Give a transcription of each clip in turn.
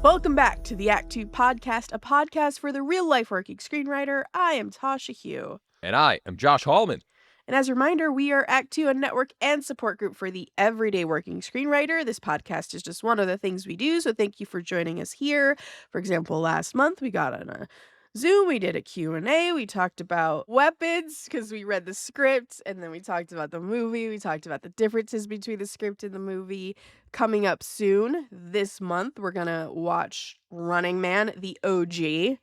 Welcome back to the Act 2 podcast, a podcast for the real-life working screenwriter. I am Tasha Hugh. And I am Josh Hallman. And as a reminder, we are Act 2, a network and support group for the everyday working screenwriter. This podcast is just one of the things we do, so thank you for joining us here. For example, last month we got on a Zoom, we did a Q&A, we talked about weapons because we read the script, and then we talked about the movie, we talked about the differences between the script and the movie. Coming up soon, this month, we're gonna watch Running Man, the OG,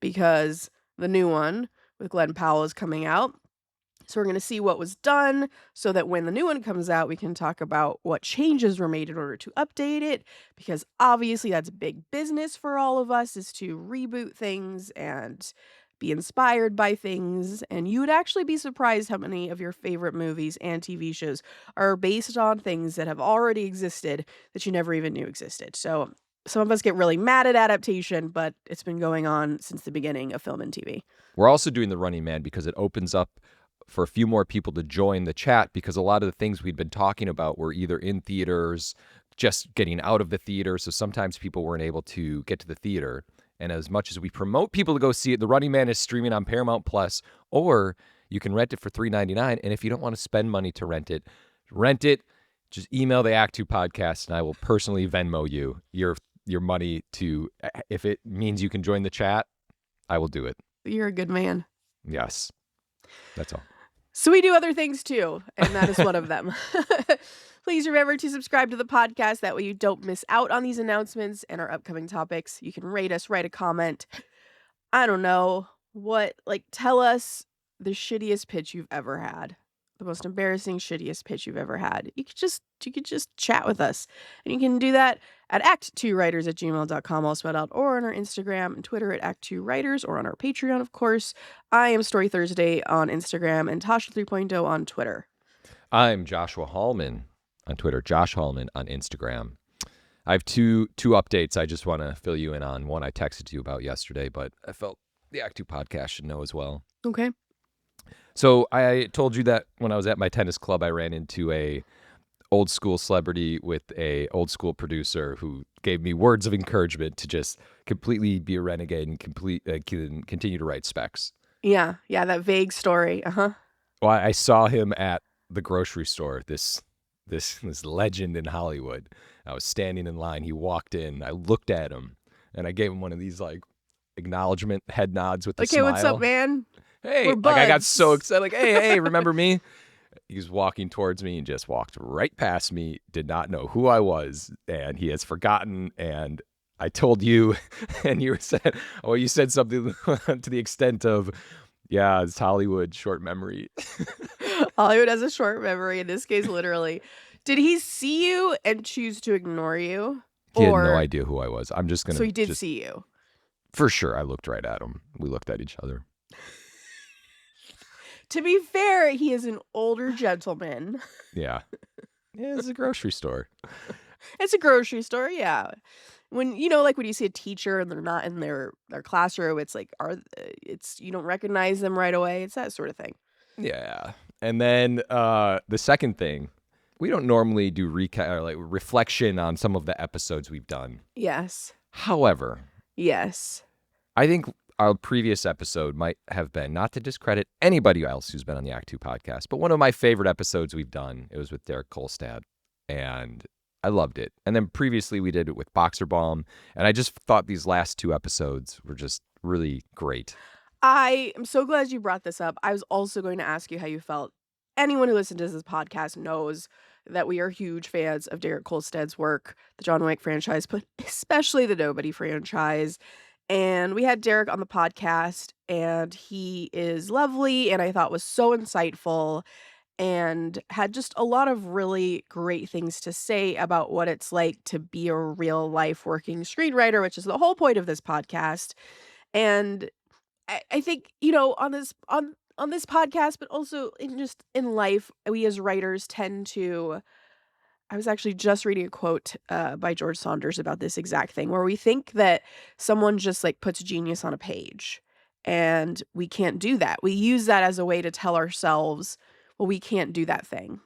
because the new one with Glenn Powell is coming out. So we're going to see what was done so that when the new one comes out, we can talk about what changes were made in order to update it, because obviously that's big business for all of us, is to reboot things and be inspired by things. And you would actually be surprised how many of your favorite movies and TV shows are based on things that have already existed that you never even knew existed. So some of us get really mad at adaptation, but it's been going on since the beginning of film and TV. We're also doing the Running Man because it opens up for a few more people to join the chat, because a lot of the things we'd been talking about were either in theaters, just getting out of the theater. So sometimes people weren't able to get to the theater. And as much as we promote people to go see it, the Running Man is streaming on Paramount Plus, or you can rent it for $3.99. And if you don't want to spend money to rent it, just email the Act 2 podcast and I will personally Venmo you your money to, if it means you can join the chat, I will do it. You're a good man. Yes. That's all. So we do other things too, and that is one of them. Please remember to subscribe to the podcast. That way you don't miss out on these announcements and our upcoming topics. You can rate us, write a comment. I don't know tell us the shittiest pitch you've ever had. The most embarrassing, shittiest pitch you've ever had. You could just chat with us. And you can do that at ActTwoWriters@gmail.com, all spelled out, or on our Instagram and Twitter at ActTwoWriters, or on our Patreon, of course. I am Story Thursday on Instagram and Tasha 3.0 on Twitter. I'm Joshua Hallman on Twitter, Josh Hallman on Instagram. I have two updates I just want to fill you in on. One I texted you about yesterday, but I felt the Act 2 podcast should know as well. Okay. So I told you that when I was at my tennis club, I ran into a old school celebrity with a old school producer who gave me words of encouragement to just completely be a renegade and continue to write specs. Yeah, that vague story. Uh-huh. Well, I saw him at the grocery store, this legend in Hollywood. I was standing in line. He walked in. I looked at him, and I gave him one of these acknowledgement head nods with a smile. Okay, what's up, man? Hey, I got so excited. Hey, remember me? He was walking towards me and just walked right past me, did not know who I was, and he has forgotten. And I told you, and you said something to the extent of, yeah, it's Hollywood, short memory. Hollywood has a short memory, in this case, literally. Did he see you and choose to ignore you? He had no idea who I was. I'm just going to... So he did see you? For sure. I looked right at him. We looked at each other. To be fair, he is an older gentleman. Yeah. It's a grocery store. It's a grocery store, yeah. When you see a teacher and they're not in their classroom, it's you don't recognize them right away. It's that sort of thing. Yeah. And then the second thing, we don't normally do reflection on some of the episodes we've done. Yes. However, yes, I think our previous episode might have been, not to discredit anybody else who's been on the Act 2 podcast, but one of my favorite episodes we've done. It was with Derek Kolstad, and I loved it. And then previously we did it with Boxer Balm, and I just thought these last two episodes were just really great. I am so glad you brought this up. I was also going to ask you how you felt. Anyone who listens to this podcast knows that we are huge fans of Derek Kolstad's work, the John Wick franchise, but especially the Nobody franchise. And we had Derek on the podcast, and he is lovely, and I thought was so insightful, and had just a lot of really great things to say about what it's like to be a real life working screenwriter, which is the whole point of this podcast. And I think, on this podcast, but also in life, we as writers tend to... I was actually just reading a quote by George Saunders about this exact thing, where we think that someone just puts genius on a page, and we can't do that. We use that as a way to tell ourselves, well, we can't do that thing.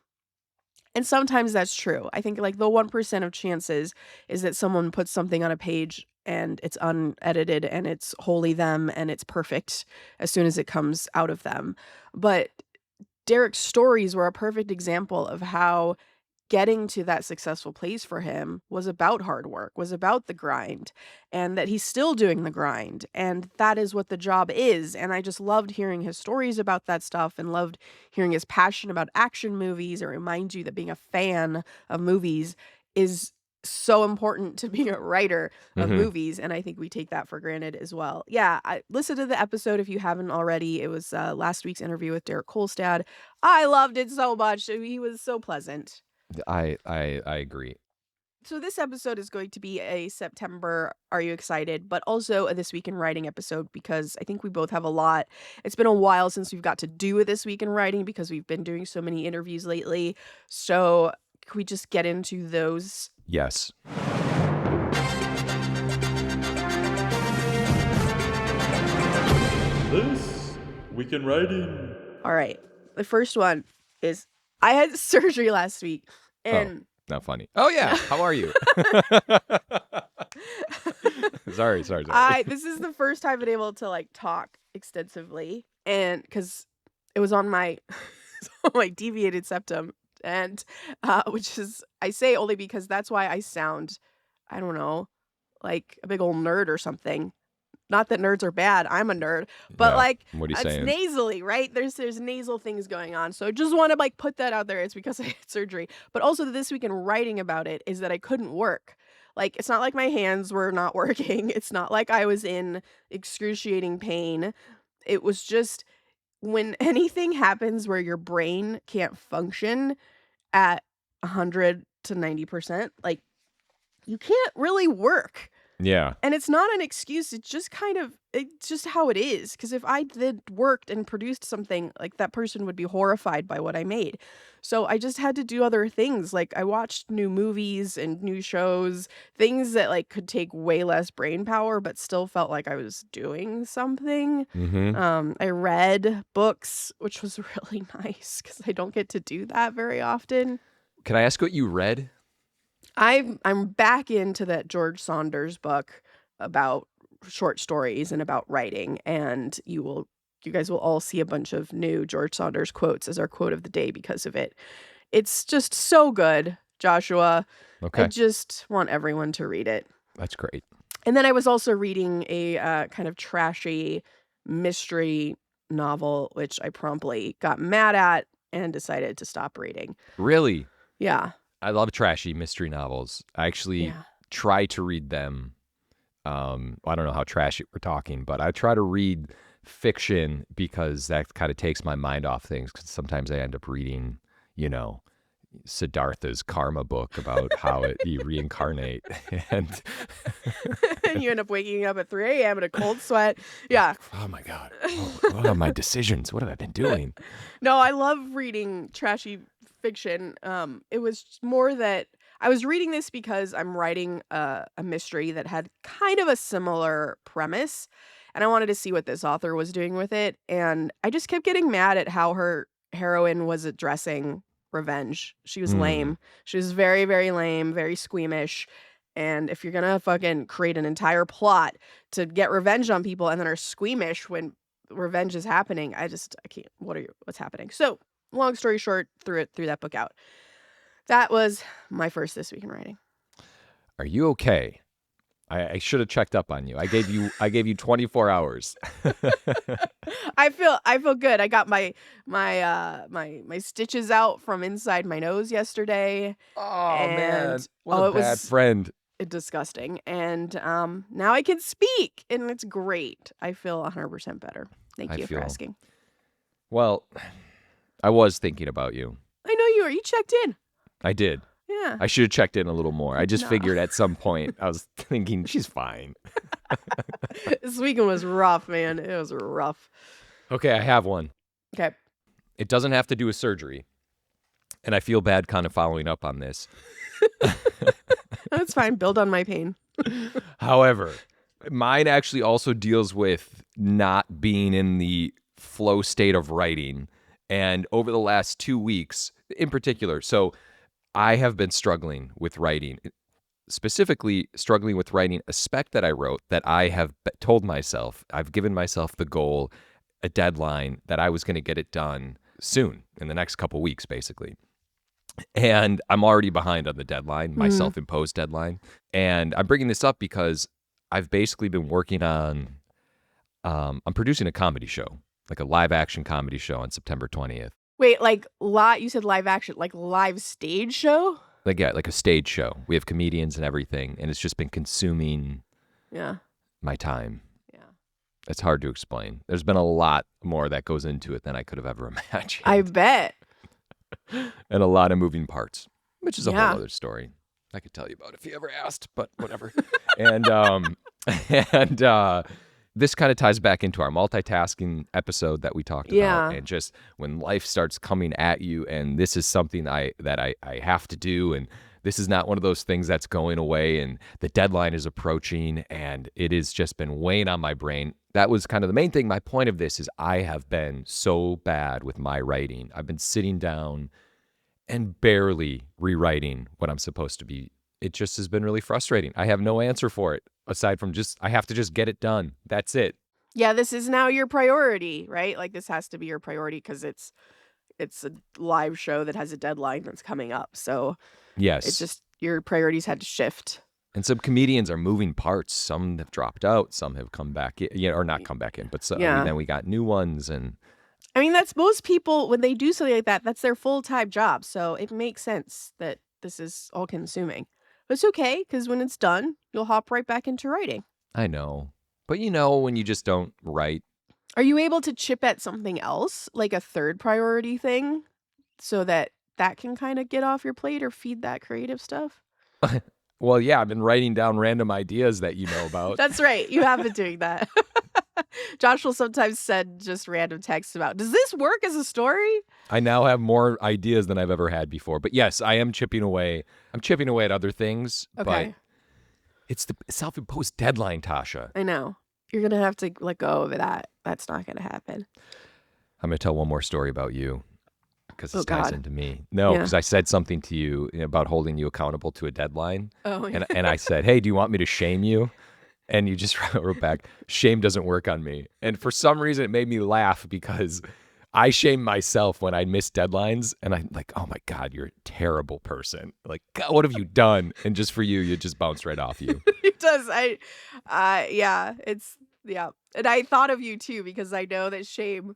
And sometimes that's true. I think like the 1% of chances is that someone puts something on a page and it's unedited and it's wholly them and it's perfect as soon as it comes out of them. But Derek's stories were a perfect example of how getting to that successful place for him was about hard work, was about the grind, and that he's still doing the grind. And that is what the job is. And I just loved hearing his stories about that stuff and loved hearing his passion about action movies. It reminds you that being a fan of movies is so important to being a writer of Hmm. movies, and I think we take that for granted as well. Yeah, listen to the episode if you haven't already. It was last week's interview with Derek Kolstad. I loved it so much. He was so pleasant. I agree. So this episode is going to be a September Are You Excited, but also a This Week in Writing episode because I think we both have a lot. It's been a while since we've got to do a This Week in Writing because we've been doing so many interviews lately. So can we just get into those? Yes. This Week in Writing. All right. The first one is I had surgery last week and Not funny. Oh yeah. How are you? Sorry. This is the first time I've been able to like talk extensively, and because it was on my my deviated septum, and which is I say only because that's why I sound, I don't know, like a big old nerd or something. Not that nerds are bad. I'm a nerd, but Yeah. like What are you it's saying? nasally, right? There's nasal things going on. So I just want to like put that out there. It's because I had surgery. But also this week in writing about it is that I couldn't work. Like it's not like my hands were not working. It's not like I was in excruciating pain. It was just when anything happens where your brain can't function at 100 to 90%, like you can't really work. Yeah. And it's not an excuse, it's just how it is, because if I did worked and produced something, like, that person would be horrified by what I made. So I just had to do other things, like, I watched new movies and new shows, things that, like, could take way less brain power, but still felt like I was doing something. Mm-hmm. I read books, which was really nice, because I don't get to do that very often. Can I ask what you read? I'm back into that George Saunders book about short stories and about writing, and you guys will all see a bunch of new George Saunders quotes as our quote of the day because of it. It's just so good, Joshua. I Okay. just want everyone to read it. That's great. And then I was also reading a kind of trashy mystery novel, which I promptly got mad at and decided to stop reading. Really? Yeah. I love trashy mystery novels. I actually Yeah. try to read them. I don't know how trashy we're talking, but I try to read fiction because that kind of takes my mind off things. Because sometimes I end up reading, Siddhartha's karma book about how you reincarnate, and And you end up waking up at 3 a.m. in a cold sweat. Yeah. oh my god, what are my decisions? What have I been doing? No, I love reading trashy fiction. It was more that I was reading this because I'm writing a mystery that had kind of a similar premise, and I wanted to see what this author was doing with it. And I just kept getting mad at how her heroine was addressing revenge. She was lame. She was very, very lame, very squeamish. And if you're gonna fucking create an entire plot to get revenge on people and then are squeamish when revenge is happening, I can't. What's happening? So, long story short, threw that book out. That was my first This Week in Writing. Are you okay? I should have checked up on you. I gave you 24 hours. I feel good. I got my stitches out from inside my nose yesterday. Oh man, And what a it bad was friend. disgusting. And now I can speak, and it's great. I feel 100% better. Thank you for asking. Well, I was thinking about you. I know you are. You checked in. I did. Yeah. I should have checked in a little more. I just No. figured at some point I was thinking she's fine. This weekend was rough, man. It was rough. Okay, I have one. Okay. It doesn't have to do with surgery. And I feel bad kind of following up on this. That's fine. Build on my pain. However, mine actually also deals with not being in the flow state of writing. And over the last 2 weeks in particular, so I have been struggling with writing, specifically struggling with writing a spec that I wrote that I have told myself, I've given myself the goal, a deadline that I was going to get it done soon, in the next couple weeks, basically. And I'm already behind on the deadline, my self-imposed deadline. And I'm bringing this up because I've basically been working on, I'm producing a comedy show, like a live action comedy show on September 20th. Wait, like you said live action, like live stage show? Like, yeah, like a stage show. We have comedians and everything, and it's just been consuming my time. Yeah. It's hard to explain. There's been a lot more that goes into it than I could have ever imagined. I bet. And a lot of moving parts, which is a Yeah. whole other story I could tell you about if you ever asked, but whatever. and this kind of ties back into our multitasking episode that we talked about, and just when life starts coming at you, and this is something I have to do, and this is not one of those things that's going away, and the deadline is approaching, and it has just been weighing on my brain. That was kind of the main thing. My point of this is I have been so bad with my writing. I've been sitting down and barely rewriting what I'm supposed to be. It just has been really frustrating. I have no answer for it aside from I have to just get it done. That's it. Yeah, this is now your priority, right? Like this has to be your priority because it's a live show that has a deadline that's coming up. So Yes. it's just your priorities had to shift. And some comedians are moving parts. Some have dropped out. Some have come back in, or not come back in, but then we got new ones. And I mean, that's most people, when they do something like that, that's their full-time job. So it makes sense that this is all consuming. But it's okay, because when it's done, you'll hop right back into writing. I know. But when you just don't write. Are you able to chip at something else, like a third priority thing, so that can kind of get off your plate or feed that creative stuff? Well, yeah, I've been writing down random ideas that you know about. That's right. You have been doing that. Josh will sometimes send just random texts about, does this work as a story? I now have more ideas than I've ever had before. But yes, I am chipping away. I'm chipping away at other things. Okay. But it's the self-imposed deadline, Tasha. I know. You're going to have to let go of that. That's not going to happen. I'm going to tell one more story about you because this Oh, ties God. into me. No, Yeah. because I said something to you about holding you accountable to a deadline. Oh, yeah. And I said, hey, do you want me to shame you? And you just wrote back, shame doesn't work on me. And for some reason, it made me laugh because I shame myself when I miss deadlines. And I'm like, oh my God, you're a terrible person. Like, God, what have you done? And just for you, it just bounced right off you. It does. Yeah, yeah. And I thought of you too, because I know that shame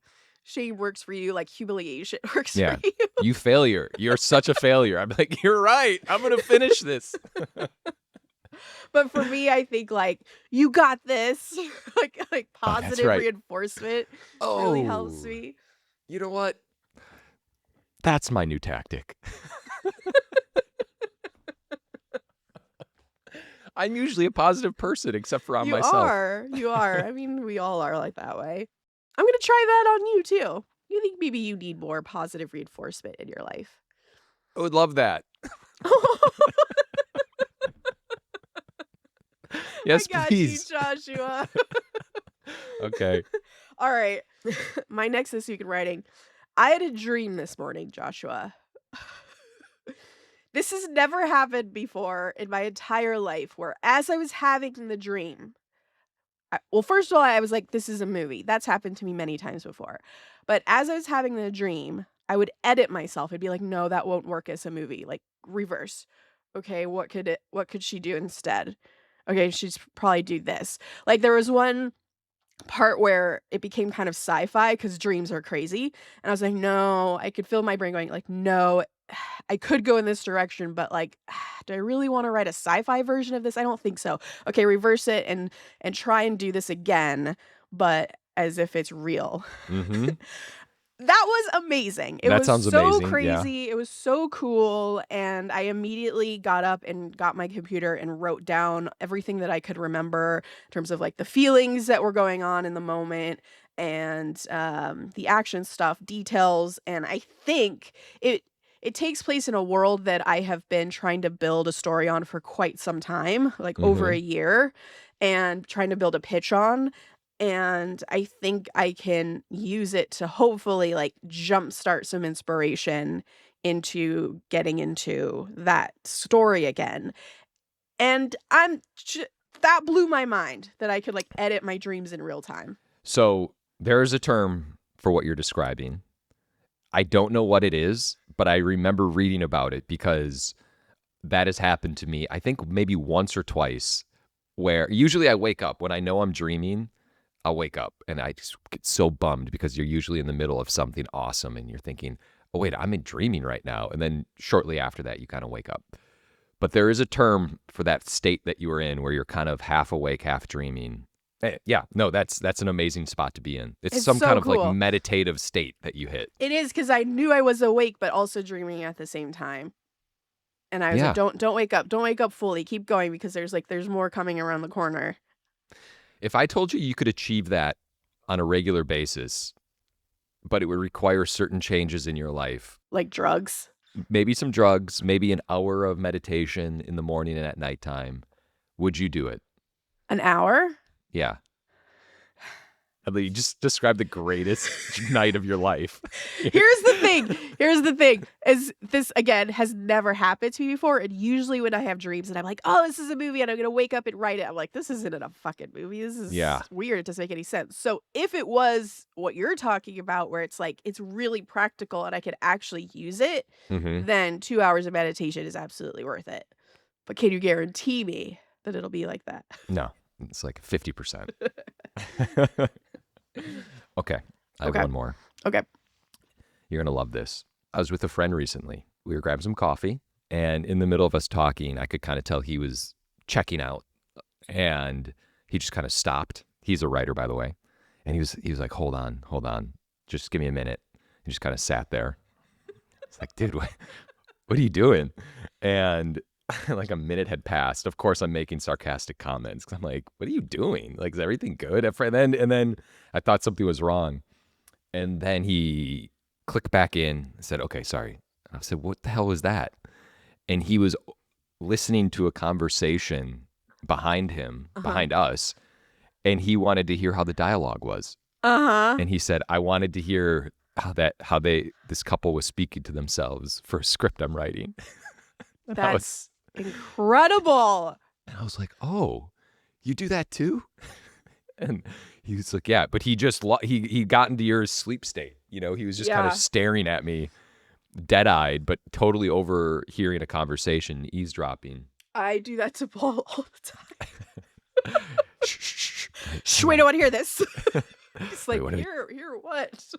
works for you, like humiliation works Yeah. for you. You failure. You're such a failure. I'm like, you're right. I'm going to finish this. But for me, I think like, you got this, like positive right. reinforcement really helps me. You know what? That's my new tactic. I'm usually a positive person, except for on myself. You are. I mean, we all are like that way. I'm gonna try that on you too. You think maybe you need more positive reinforcement in your life? I would love that. Yes, I got please. you, Joshua. Okay. All right. My next This Week in Writing. I had a dream this morning, Joshua. This has never happened before in my entire life, where as I was having the dream, well, first of all, I was like, this is a movie. That's happened to me many times before. But as I was having the dream, I would edit myself. I'd be like, no, that won't work as a movie. Like reverse. Okay, what could she do instead? Okay, she'd probably do this. Like there was one part where it became kind of sci-fi because dreams are crazy. And I was like, no, I could feel my brain going like, no, I could go in this direction, but like, do I really want to write a sci-fi version of this? I don't think so. Okay, reverse it and try and do this again, but as if it's real. Mm-hmm. That was amazing. It That was sounds so amazing, yeah. crazy. It was so cool. And I immediately got up and got my computer and wrote down everything that I could remember in terms of like the feelings that were going on in the moment and the action stuff, details. And I think it takes place in a world that I have been trying to build a story on for quite some time, like over a year, and trying to build a pitch on. And I think I can use it to hopefully like jumpstart some inspiration into getting into that story again. And that blew my mind that I could like edit my dreams in real time. So there is a term for what you're describing. I don't know what it is, but I remember reading about it because that has happened to me, I think maybe once or twice, where usually I wake up when I know I'm dreaming. I'll wake up and I just get so bummed because you're usually in the middle of something awesome and you're thinking, oh, wait, I'm in dreaming right now. And then shortly after that, you kind of wake up. But there is a term for that state that you were in where you're kind of half awake, half dreaming. Yeah, no, that's an amazing spot to be in. It's some so kind of cool. like meditative state that you hit. It is, because I knew I was awake, but also dreaming at the same time. And I was Yeah. like, don't wake up. Don't wake up fully. Keep going, because there's more coming around the corner. If I told you you could achieve that on a regular basis, but it would require certain changes in your life, Like drugs. maybe some drugs, maybe an hour of meditation in the morning and at nighttime, would you do it? An hour? Yeah. You just described the greatest night of your life. Here's the thing. Is this, again, has never happened to me before. And usually when I have dreams and I'm like, oh, this is a movie and I'm going to wake up and write it, I'm like, this isn't a fucking movie. This is weird. It doesn't make any sense. So if it was what you're talking about, where it's like, it's really practical and I could actually use it, then 2 hours of meditation is absolutely worth it. But can you guarantee me that it'll be like that? No, it's like 50%. Okay, I have one more. Okay. You're going to love this. I was with a friend recently. We were grabbing some coffee, and in the middle of us talking, I could kind of tell he was checking out, and he just kind of stopped. He's a writer, by the way. And he was like, hold on. Just give me a minute. He just kind of sat there. It's like, dude, what are you doing? And like a minute had passed. Of course, I'm making sarcastic comments because I'm like, what are you doing? Like, is everything good? And then I thought something was wrong. And then he clicked back in and said, okay, sorry. And I said, what the hell was that? And he was listening to a conversation behind him, behind us. And he wanted to hear how the dialogue was. And he said, I wanted to hear how this couple was speaking to themselves for a script I'm writing. That's incredible. And I was like, oh, you do that too? And he was like, yeah, but he just, he got into your sleep state. You know, he was just kind of staring at me, dead-eyed, but totally overhearing a conversation, eavesdropping. I do that to Paul all the time. Shh, we don't want to hear this. It's like, hear what?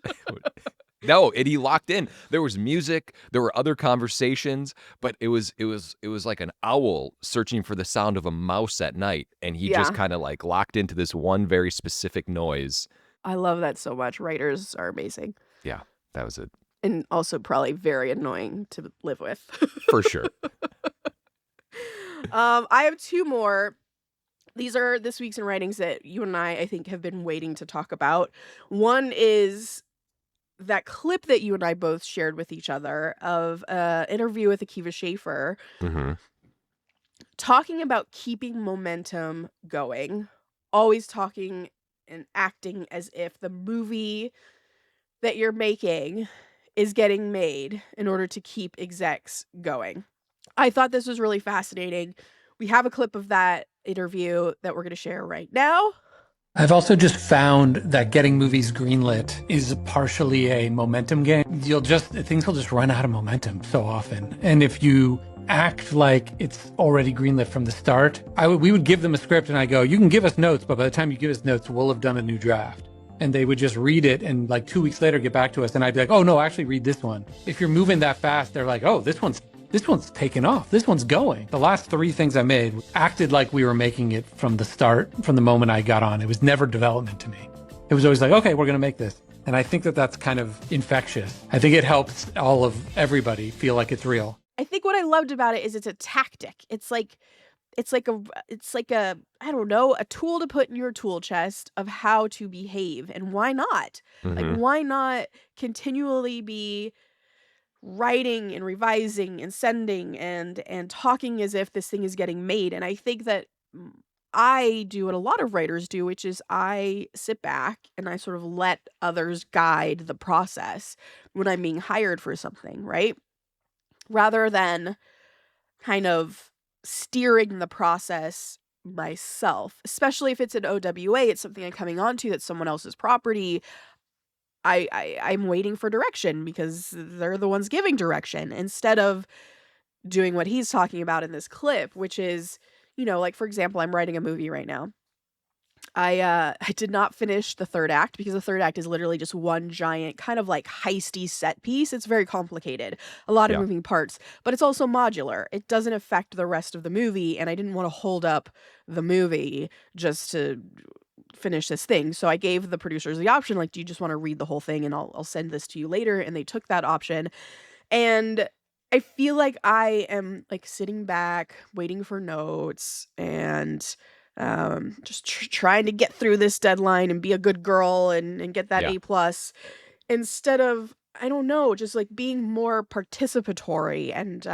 No, and he locked in. There was music, there were other conversations, but it was like an owl searching for the sound of a mouse at night, and he just kind of like locked into this one very specific noise. I love that so much. Writers are amazing. Yeah, that was it. And also probably very annoying to live with. For sure. I have two more. These are this week's in writings that you and I think, have been waiting to talk about. One is that clip that you and I both shared with each other of an interview with Akiva Schaffer, talking about keeping momentum going, always talking and acting as if the movie that you're making is getting made in order to keep execs going. I thought this was really fascinating. We have a clip of that interview that we're going to share right now. I've also just found that getting movies greenlit is partially a momentum game. Things will just run out of momentum so often. And if you act like it's already greenlit from the start, we would give them a script and I go, you can give us notes, but by the time you give us notes, we'll have done a new draft. And they would just read it and like 2 weeks later get back to us and I'd be like, oh no, actually read this one. If you're moving that fast, they're like, oh, this one's taken off. This one's going. The last 3 things I made acted like we were making it from the start, from the moment I got on. It was never development to me. It was always like, okay, we're going to make this. And I think that that's kind of infectious. I think it helps everybody feel like it's real. I think what I loved about it is it's a tactic. It's like a I don't know, a tool to put in your tool chest of how to behave. And why not? Like, why not continually be writing and revising and sending and talking as if this thing is getting made? And I think that I do what a lot of writers do, which is I sit back and I sort of let others guide the process when I'm being hired for something, right? rather than kind of steering the process myself, especially if it's an OWA, it's something I'm coming onto that's someone else's property. I'm waiting for direction because they're the ones giving direction instead of doing what he's talking about in this clip, which is, like for example, I'm writing a movie right now. I did not finish the third act because the third act is literally just one giant kind of like heisty set piece. It's very complicated, a lot of Yeah. moving parts, but it's also modular. It doesn't affect the rest of the movie, and I didn't want to hold up the movie just to finish this thing. So I gave the producers the option, like, do you just want to read the whole thing and I'll send this to you later? And they took that option. And I feel like I am like sitting back, waiting for notes and just trying to get through this deadline and be a good girl and get that Yeah. A plus instead of, I don't know, just like being more participatory and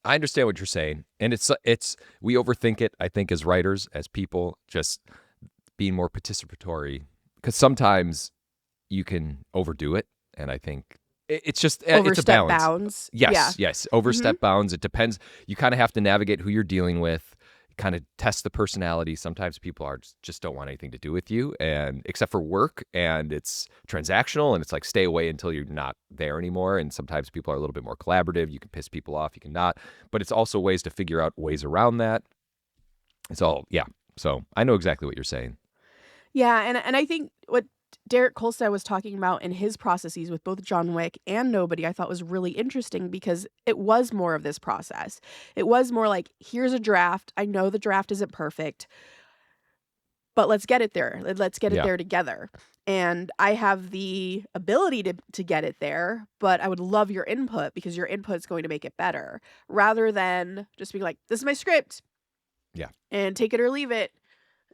I understand what you're saying. And it's we overthink it, I think, as writers, as people, just being more participatory, because sometimes you can overdo it. And I think it's just it's a overstep balance. bounds. Yes, Yeah. yes. Overstep bounds. It depends. You kind of have to navigate who you're dealing with, kind of test the personality. Sometimes people just don't want anything to do with you, and except for work, and it's transactional, and it's like stay away until you're not there anymore. And sometimes people are a little bit more collaborative. You can piss people off, you can not. But it's also ways to figure out ways around that. It's all, yeah. So I know exactly what you're saying. Yeah, and I think what Derek Kolstad was talking about in his processes with both John Wick and Nobody, I thought was really interesting because it was more of this process. It was more like, here's a draft. I know the draft isn't perfect, but let's get it there. Let's get it Yeah. there together. And I have the ability to get it there, but I would love your input because your input is going to make it better rather than just being like, this is my script. Yeah. And take it or leave it.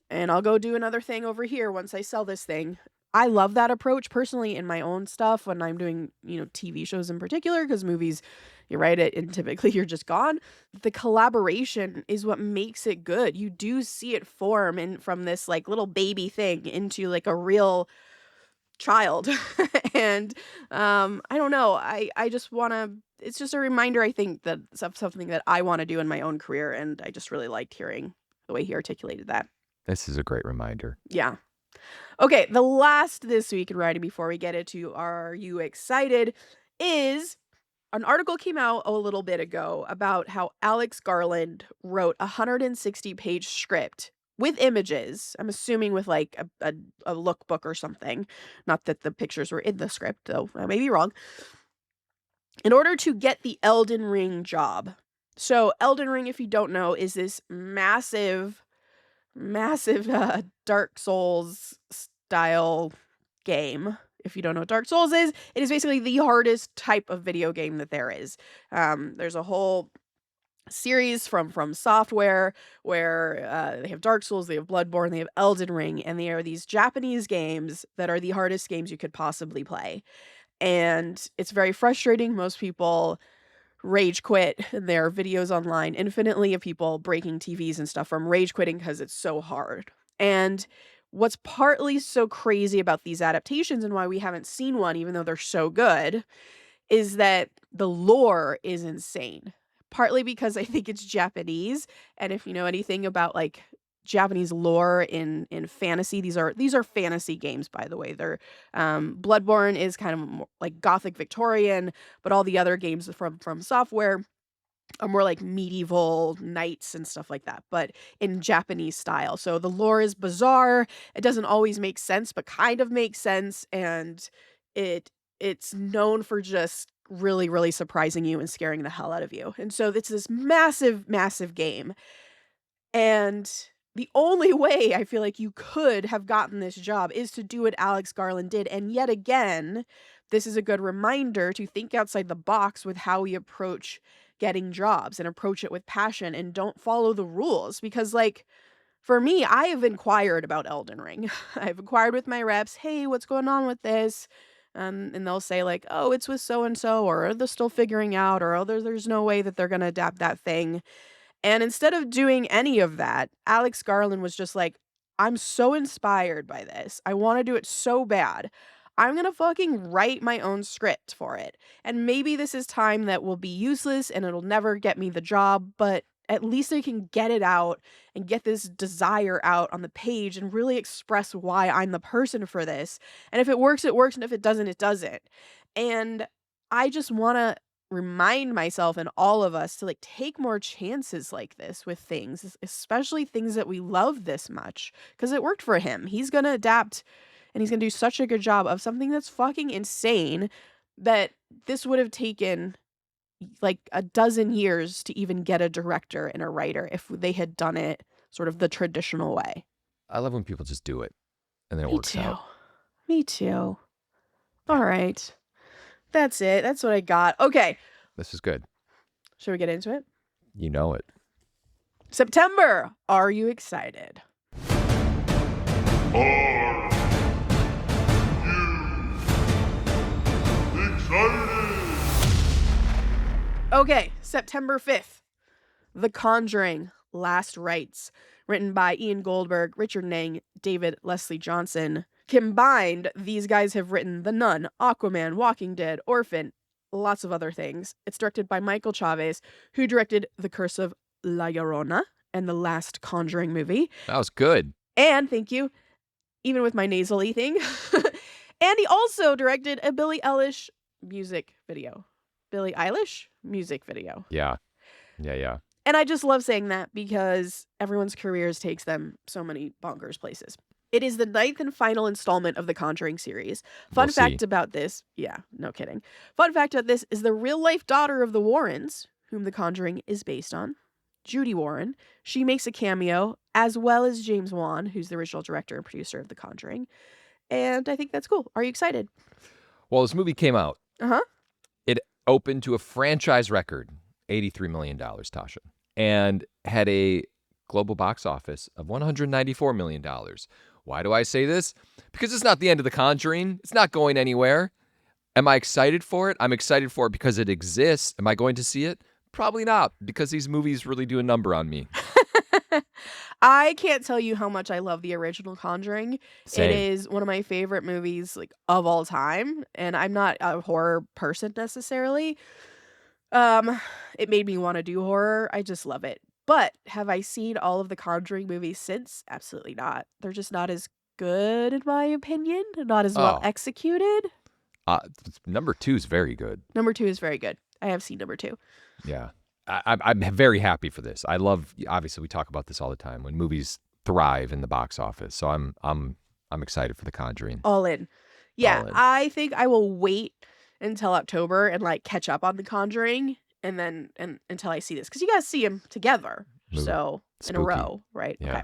And I'll go do another thing over here once I sell this thing. I love that approach personally in my own stuff when I'm doing, TV shows in particular, because movies, you write it and typically you're just gone. The collaboration is what makes it good. You do see it form and from this like little baby thing into like a real child. And I don't know. I just want to, it's just a reminder, I think, that of something that I want to do in my own career. And I just really liked hearing the way he articulated that. This is a great reminder. Yeah. Okay, the last this week in writing before we get into Are You Excited is an article came out a little bit ago about how Alex Garland wrote a 160-page script with images. I'm assuming with like a lookbook or something. Not that the pictures were in the script, though. I may be wrong. In order to get the Elden Ring job. So Elden Ring, if you don't know, is this massive Dark Souls style game. If you don't know what Dark Souls is, it is basically the hardest type of video game that there is. There's a whole series from Software where they have Dark Souls, they have Bloodborne, they have Elden Ring, and they are these Japanese games that are the hardest games you could possibly play. And it's very frustrating. Most people rage quit. There are videos online infinitely of people breaking TVs and stuff from rage quitting because it's so hard. And what's partly so crazy about these adaptations and why we haven't seen one, even though they're so good, is that the lore is insane. Partly because I think it's Japanese, and if you know anything about like Japanese lore in fantasy, these are fantasy games, by the way. They're Bloodborne is kind of more like Gothic Victorian, but all the other games from Software are more like medieval knights and stuff like that, but in Japanese style. So the lore is bizarre. It doesn't always make sense, but kind of makes sense, and it's known for just really, really surprising you and scaring the hell out of you. And so it's this massive, massive game. And the only way I feel like you could have gotten this job is to do what Alex Garland did. And yet again, this is a good reminder to think outside the box with how we approach getting jobs and approach it with passion and don't follow the rules. Because like, for me, I have inquired about Elden Ring. I've inquired with my reps, hey, what's going on with this? And they'll say like, oh, it's with so-and-so, or they're still figuring out, or oh, there's no way that they're going to adapt that thing. And instead of doing any of that, Alex Garland was just like, I'm so inspired by this. I want to do it so bad. I'm gonna fucking write my own script for it. And maybe this is time that will be useless and it'll never get me the job, but at least I can get it out and get this desire out on the page and really express why I'm the person for this. And if it works, it works. And if it doesn't, it doesn't. And I just want to remind myself and all of us to like take more chances like this with things, especially things that we love this much, because it worked for him. He's going to adapt and he's going to do such a good job of something that's fucking insane that this would have taken like a dozen years to even get a director and a writer if they had done it sort of the traditional way. I love when people just do it and then it Me works too. out. Me too. All right. That's it. That's what I got. Okay. This is good. Should we get into it? You know it. September. Are you excited? Are you excited? Okay. September 5th. The Conjuring. Last Rites. Written by Ian Goldberg, Richard Nang, David Leslie Johnson. Combined, these guys have written The Nun, Aquaman, Walking Dead, Orphan, lots of other things. It's directed by Michael Chavez, who directed The Curse of La Llorona and the last Conjuring movie. That was good. And, thank you, even with my nasally thing. And he also directed a Billie Eilish music video. Billie Eilish music video. Yeah. Yeah. And I just love saying that because everyone's careers takes them so many bonkers places. It is the 9th and final installment of the Conjuring series. Fun fact about this, yeah, no kidding. Fun fact about this is the real-life daughter of the Warrens, whom the Conjuring is based on, Judy Warren. She makes a cameo, as well as James Wan, who's the original director and producer of The Conjuring. And I think that's cool. Are you excited? Well, this movie came out. Uh-huh. It opened to a franchise record, $83 million, Tasha, and had a global box office of $194 million. Why do I say this? Because it's not the end of The Conjuring. It's not going anywhere. Am I excited for it? I'm excited for it because it exists. Am I going to see it? Probably not, because these movies really do a number on me. I can't tell you how much I love the original Conjuring. Same. It is one of my favorite movies like of all time, and I'm not a horror person necessarily. It made me want to do horror. I just love it. But have I seen all of the Conjuring movies since? Absolutely not. They're just not as good, in my opinion. Not as well executed. Number 2 is very good. Number 2 is very good. I have seen number 2. Yeah. I'm very happy for this. I love, obviously we talk about this all the time, when movies thrive in the box office. So I'm excited for The Conjuring. All in. Yeah, All in. I think I will wait until October and like catch up on The Conjuring and then until I see this, because you guys see them together. Ooh, So in a spooky. row, right? Yeah. Okay.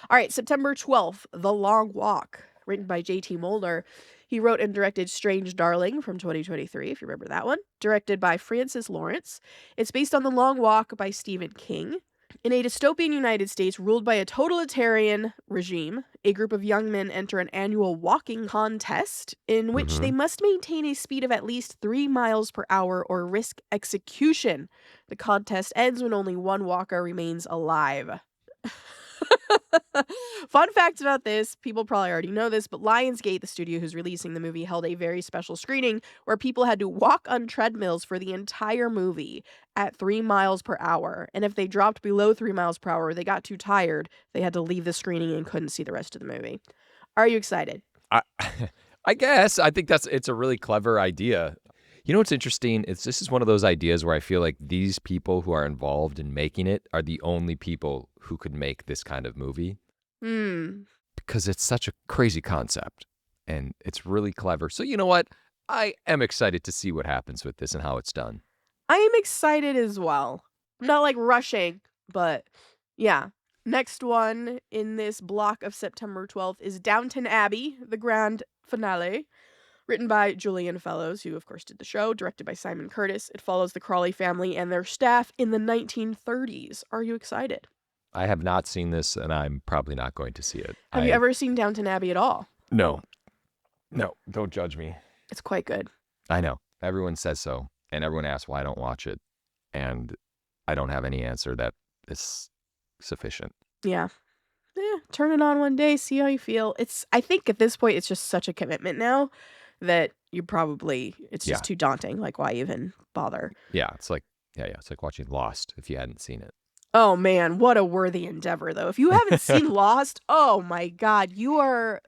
All right, September 12th, The Long Walk, written by J.T. Mulder. He wrote and directed Strange Darling from 2023, if you remember that one, directed by Francis Lawrence. It's based on The Long Walk by Stephen King. In a dystopian United States ruled by a totalitarian regime, a group of young men enter an annual walking contest in which they must maintain a speed of at least 3 miles per hour or risk execution. The contest ends when only one walker remains alive. Fun fact about this, people probably already know this, but Lionsgate, the studio who's releasing the movie, held a very special screening where people had to walk on treadmills for the entire movie at 3 miles per hour. And if they dropped below 3 miles per hour, they got too tired, they had to leave the screening and couldn't see the rest of the movie. Are you excited? I guess. I think it's a really clever idea. You know what's interesting? This is one of those ideas where I feel like these people who are involved in making it are the only people who could make this kind of movie. Because it's such a crazy concept and it's really clever. So you know what? I am excited to see what happens with this and how it's done. I am excited as well. I'm not like rushing, but yeah. Next one in this block of September 12th is Downton Abbey, the grand finale. Written by Julian Fellows, who of course did the show, directed by Simon Curtis. It follows the Crawley family and their staff in the 1930s. Are you excited? I have not seen this and I'm probably not going to see it. Have you ever seen Downton Abbey at all? No. No, don't judge me. It's quite good. I know. Everyone says so. And everyone asks why I don't watch it. And I don't have any answer that is sufficient. Yeah. Turn it on one day, see how you feel. I think at this point it's just such a commitment now that you probably, it's Yeah. just too daunting. Like, why even bother? Yeah, it's like it's like watching Lost if you hadn't seen it. Oh man, what a worthy endeavor though. If you haven't seen Lost, oh my God, you are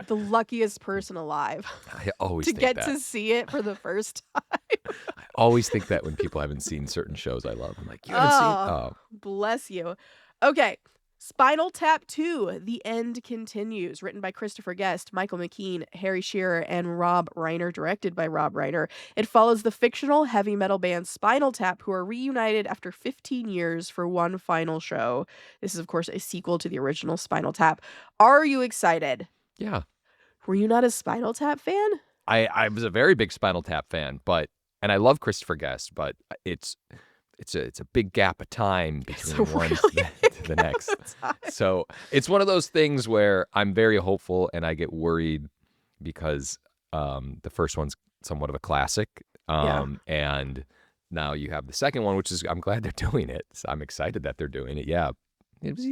the luckiest person alive I always to think get that. to see it for the first time. I always think that when people haven't seen certain shows I love. I'm like, you haven't seen? Oh, Bless you. Okay. Spinal Tap 2, The End Continues, written by Christopher Guest, Michael McKean, Harry Shearer, and Rob Reiner, directed by Rob Reiner. It follows the fictional heavy metal band Spinal Tap, who are reunited after 15 years for one final show. This is, of course, a sequel to the original Spinal Tap. Are you excited? yeah. Were you not a Spinal Tap fan? I was a very big Spinal Tap fan, and I love Christopher Guest, but it's a big gap of time between one to the next. So it's one of those things where I'm very hopeful and I get worried because the first one's somewhat of a classic. And now you have the second one, which is, I'm glad they're doing it. So I'm excited that they're doing it. Yeah. It was,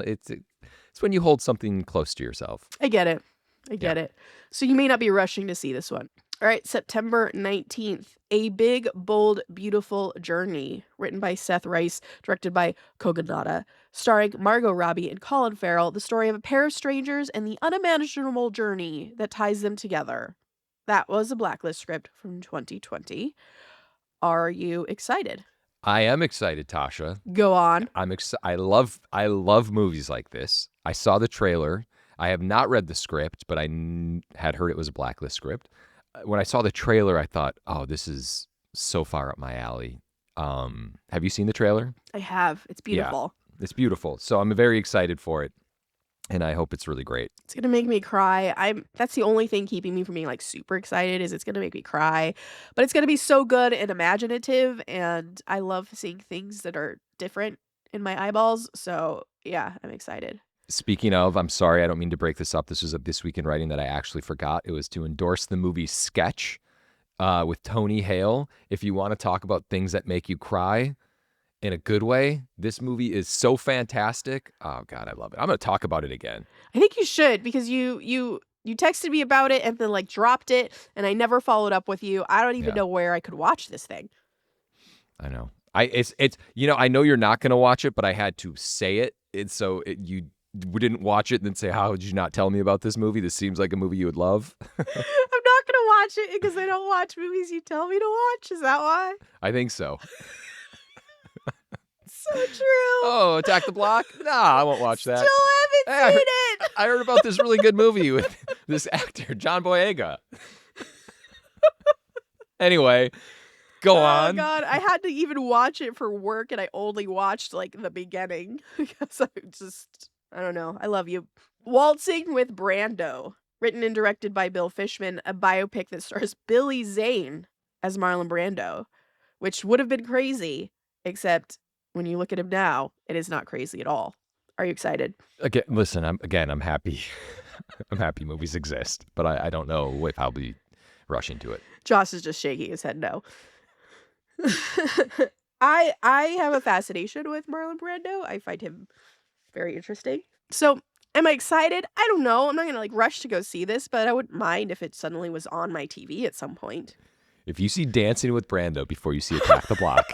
it's when you hold something close to yourself. I get it. I get it. So you may not be rushing to see this one. All right, September 19th, A Big, Bold, Beautiful Journey, written by Seth Rice, directed by Kogonada, starring Margot Robbie and Colin Farrell, the story of a pair of strangers and the unimaginable journey that ties them together. That was a Blacklist script from 2020. Are you excited? I am excited, Tasha. Go on. I love movies like this. I saw the trailer. I have not read the script, but I had heard it was a Blacklist script. When I saw the trailer, I thought, oh, this is so far up my alley. Have you seen the trailer? I have. It's beautiful. Yeah, it's beautiful. So I'm very excited for it, and I hope it's really great. It's going to make me cry. That's the only thing keeping me from being like super excited is it's going to make me cry. But it's going to be so good and imaginative, and I love seeing things that are different in my eyeballs. So, yeah, I'm excited. Speaking of, I'm sorry, I don't mean to break this up. This was a This Week in Writing that I actually forgot. It was to endorse the movie Sketch with Tony Hale. If you want to talk about things that make you cry in a good way, this movie is so fantastic. Oh, God, I love it. I'm going to talk about it again. I think you should because you texted me about it and then like dropped it and I never followed up with you. I don't even know where I could watch this thing. I know. It's I know you're not going to watch it, but I had to say it. You didn't watch it and then say, how would you not tell me about this movie? This seems like a movie you would love. I'm not going to watch it because I don't watch movies you tell me to watch. Is that why? I think so. So true. Oh, Attack the Block? Nah, I won't watch that. Still haven't seen it. I heard about this really good movie with this actor, John Boyega. Anyway, go on. Oh, God. I had to even watch it for work and I only watched like the beginning because I don't know. I love you. Waltzing with Brando, written and directed by Bill Fishman, a biopic that stars Billy Zane as Marlon Brando, which would have been crazy, except when you look at him now, it is not crazy at all. Are you excited? Again, listen, I'm happy. I'm happy movies exist, but I don't know if I'll be rushing to it. Josh is just shaking his head no. I have a fascination with Marlon Brando. I find him very interesting. So, am I excited? I don't know. I'm not gonna like rush to go see this, but I wouldn't mind if it suddenly was on my TV at some point. If you see Dancing with Brando before you see Attack the Block.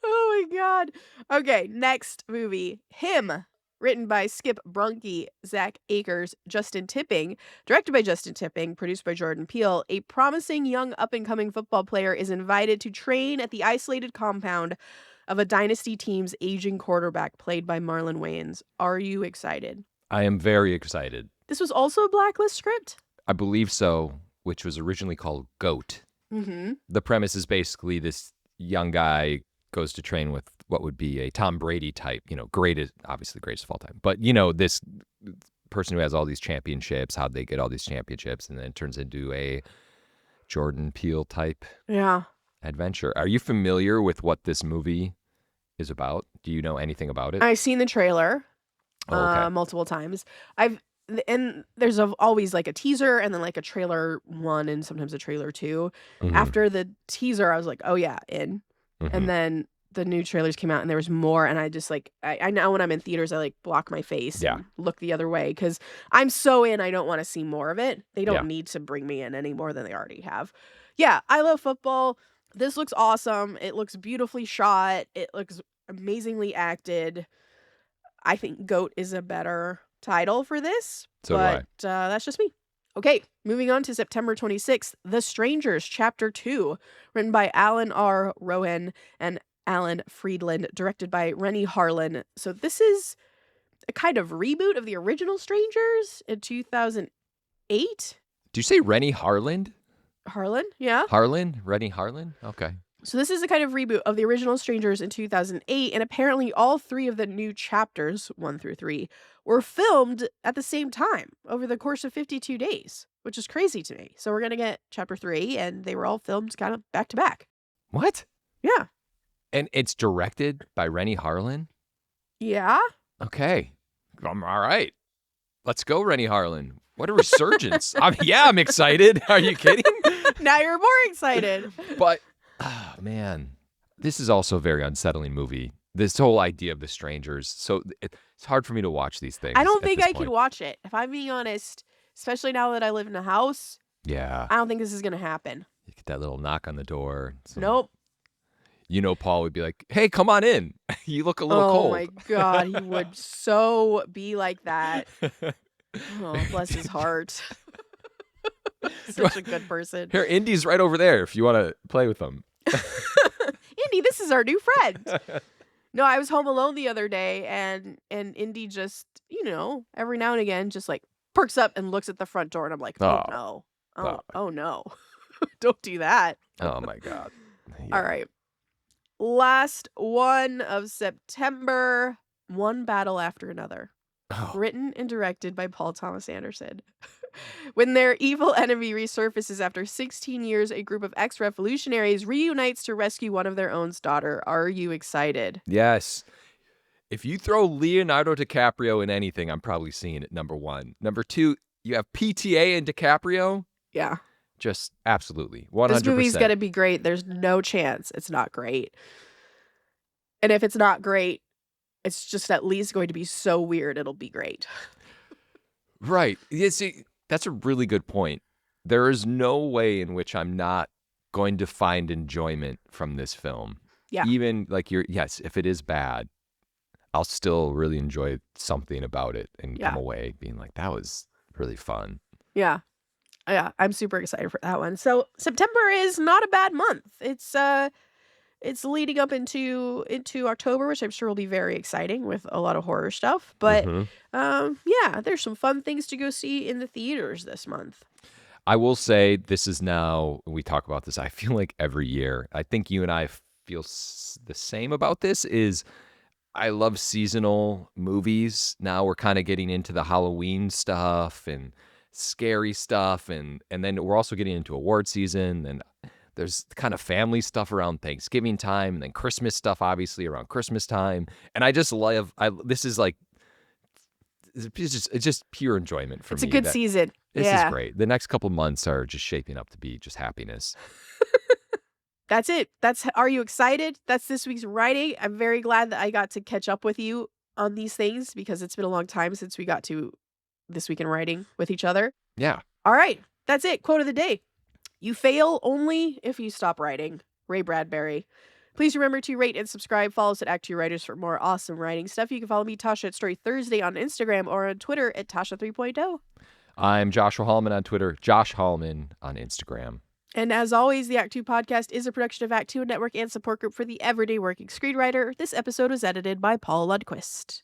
Oh my God. Okay, next movie, Him, written by Skip Brunke, Zach Akers, Justin Tipping, directed by Justin Tipping, produced by Jordan Peele. A promising young up-and-coming football player is invited to train at the isolated compound of a dynasty team's aging quarterback, played by Marlon Wayans. Are you excited? I am very excited. This was also a Blacklist script? I believe so, which was originally called GOAT. Mm-hmm. The premise is basically this young guy goes to train with what would be a Tom Brady type, obviously the greatest of all time. But, this person who has all these championships, how'd they get all these championships? And then it turns into a Jordan Peele type adventure. Are you familiar with what this movie is about? Do you know anything about it? I've seen the trailer multiple times. And there's always like a teaser and then like a trailer 1 and sometimes a trailer 2. Mm-hmm. After the teaser, I was like, oh yeah, in. Mm-hmm. And then the new trailers came out and there was more, and I just like I now when I'm in theaters I like block my face and look the other way because I'm so in. I don't want to see more of it. They don't need to bring me in any more than they already have. Yeah, I love football. This looks awesome. It looks beautifully shot. It looks amazingly acted. I think GOAT is a better title for this, So do I. that's just me. Okay, moving on to September 26th, The Strangers, Chapter 2, written by Alan R. Rowan and Alan Friedland, directed by Rennie Harlan. So this is a kind of reboot of the original Strangers in 2008. Do you say Rennie Harland? Harlan, yeah. Harlan? Rennie Harlan? Okay. So this is a kind of reboot of the original Strangers in 2008, and apparently all 3 of the new chapters, 1 through 3, were filmed at the same time over the course of 52 days, which is crazy to me. So we're going to get chapter 3, and they were all filmed kind of back to back. What? Yeah. And it's directed by Rennie Harlan? Yeah. Okay. All right. Let's go, Rennie Harlan. What a resurgence. I'm excited. Are you kidding? Now you're more excited. But, oh, man, this is also a very unsettling movie. This whole idea of The Strangers. So it's hard for me to watch these things. I don't think I could could watch it. If I'm being honest, especially now that I live in a house, Yeah. I don't think this is going to happen. You get that little knock on the door. Nope. You know, Paul would be like, hey, come on in. You look a little cold. Oh, my God. He would so be like that. Oh, bless his heart. Such a good person. Here, Indy's right over there if you want to play with them. Indy, this is our new friend. No, I was home alone the other day, and Indy just, every now and again, just like perks up and looks at the front door, and I'm like, oh no. Oh no. Don't do that. Oh, my God. Yeah. All right. Last one of September, One Battle After Another. Oh. Written and directed by Paul Thomas Anderson. When their evil enemy resurfaces after 16 years, a group of ex-revolutionaries reunites to rescue one of their own's daughter. Are you excited? Yes. If you throw Leonardo DiCaprio in anything, I'm probably seeing it, number 1. Number 2, you have PTA and DiCaprio. Yeah. Just absolutely. 100%. This movie's going to be great. There's no chance it's not great. And if it's not great, it's just at least going to be so weird it'll be great. Right. Yeah, see, that's a really good point. There is no way in which I'm not going to find enjoyment from this film. Yeah. Even like yes, if it is bad, I'll still really enjoy something about it and come away being like, that was really fun. Yeah. Yeah, I'm super excited for that one. So September is not a bad month. It's leading up into October, which I'm sure will be very exciting with a lot of horror stuff. But yeah, there's some fun things to go see in the theaters this month. I will say this is now, we talk about this, I feel like every year, I think you and I feel the same about this, is I love seasonal movies. Now we're kind of getting into the Halloween stuff and scary stuff, and then we're also getting into award season, and there's kind of family stuff around Thanksgiving time, and then Christmas stuff obviously around Christmas time, and I just love this is like it's just pure enjoyment for me. It's a good season. This is great. The next couple months are just shaping up to be just happiness. That's it. Are you excited? That's this week's writing. I'm very glad that I got to catch up with you on these things because it's been a long time since we got to This Week in Writing with each other. Yeah. All right. That's it. Quote of the day. You fail only if you stop writing. Ray Bradbury. Please remember to rate and subscribe. Follow us at ActTwoWriters for more awesome writing stuff. You can follow me, Tasha, at Story Thursday on Instagram or on Twitter at Tasha 3.0. I'm Joshua Hallman on Twitter, Josh Hallman on Instagram. And as always, the Act Two podcast is a production of Act Two, a network and support group for the everyday working screenwriter. This episode was edited by Paul Lundquist.